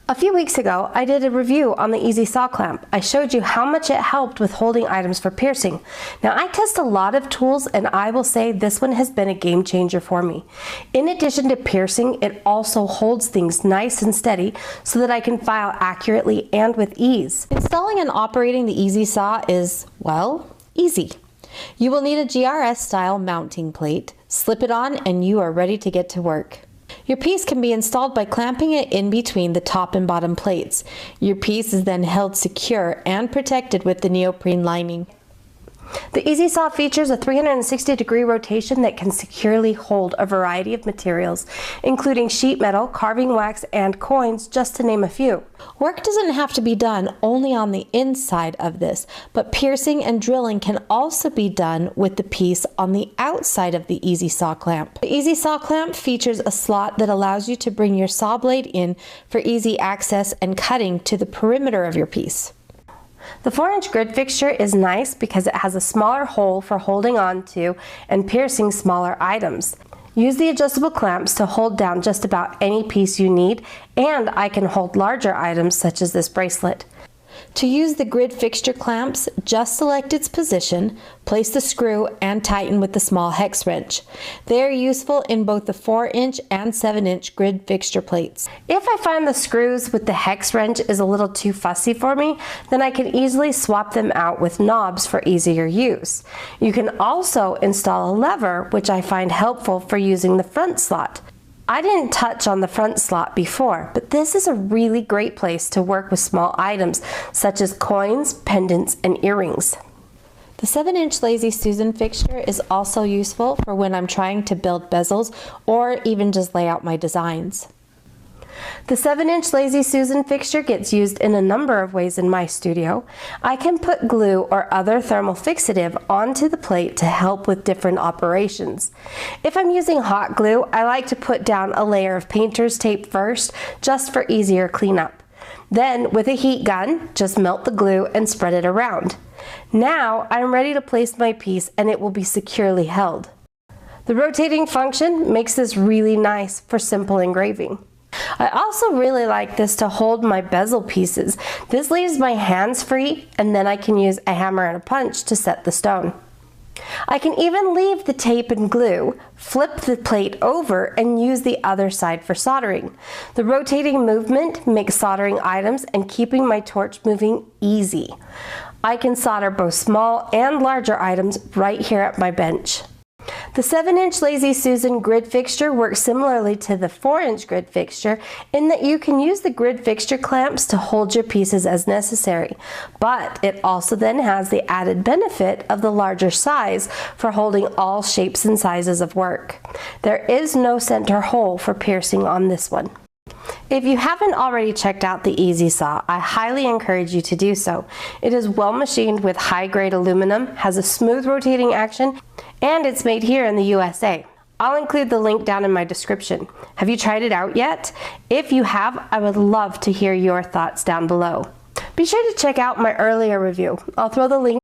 A few weeks ago, I did a review on the Easy Saw Clamp. I showed you how much it helped with holding items for piercing. Now, I test a lot of tools, and I will say this one has been a game changer for me. In addition to piercing, it also holds things nice and steady so that I can file accurately and with ease. Installing and operating the Easy Saw is, well, easy. You will need a GRS style mounting plate. Slip it on and you are ready to get to work. Your piece can be installed by clamping it in between the top and bottom plates. Your piece is then held secure and protected with the neoprene lining. The Easy Saw features a 360-degree rotation that can securely hold a variety of materials, including sheet metal, carving wax, and coins, just to name a few. Work doesn't have to be done only on the inside of this, but piercing and drilling can also be done with the piece on the outside of the Easy Saw Clamp. The Easy Saw Clamp features a slot that allows you to bring your saw blade in for easy access and cutting to the perimeter of your piece. The 4-inch grid fixture is nice because it has a smaller hole for holding on to and piercing smaller items. Use the adjustable clamps to hold down just about any piece you need, and I can hold larger items such as this bracelet. To use the grid fixture clamps, just select its position, place the screw, and tighten with the small hex wrench. They are useful in both the 4-inch and 7-inch grid fixture plates. If I find the screws with the hex wrench is a little too fussy for me, then I can easily swap them out with knobs for easier use. You can also install a lever, which I find helpful for using the front slot. I didn't touch on the front slot before, but this is a really great place to work with small items such as coins, pendants, and earrings. The 7-inch Lazy Susan fixture is also useful for when I'm trying to build bezels or even just lay out my designs. The 7-inch Lazy Susan fixture gets used in a number of ways in my studio. I can put glue or other thermal fixative onto the plate to help with different operations. If I'm using hot glue, I like to put down a layer of painter's tape first, just for easier cleanup. Then, with a heat gun, just melt the glue and spread it around. Now, I'm ready to place my piece and it will be securely held. The rotating function makes this really nice for simple engraving. I also really like this to hold my bezel pieces. This leaves my hands free, and then I can use a hammer and a punch to set the stone. I can even leave the tape and glue, flip the plate over, and use the other side for soldering. The rotating movement makes soldering items and keeping my torch moving easy. I can solder both small and larger items right here at my bench. The 7-inch Lazy Susan grid fixture works similarly to the 4-inch grid fixture in that you can use the grid fixture clamps to hold your pieces as necessary, but it also then has the added benefit of the larger size for holding all shapes and sizes of work. There is no center hole for piercing on this one. If you haven't already checked out the Easy Saw, I highly encourage you to do so. It is well machined with high-grade aluminum, has a smooth rotating action, and it's made here in the USA. I'll include the link down in my description. Have you tried it out yet? If you have, I would love to hear your thoughts down below. Be sure to check out my earlier review. I'll throw the link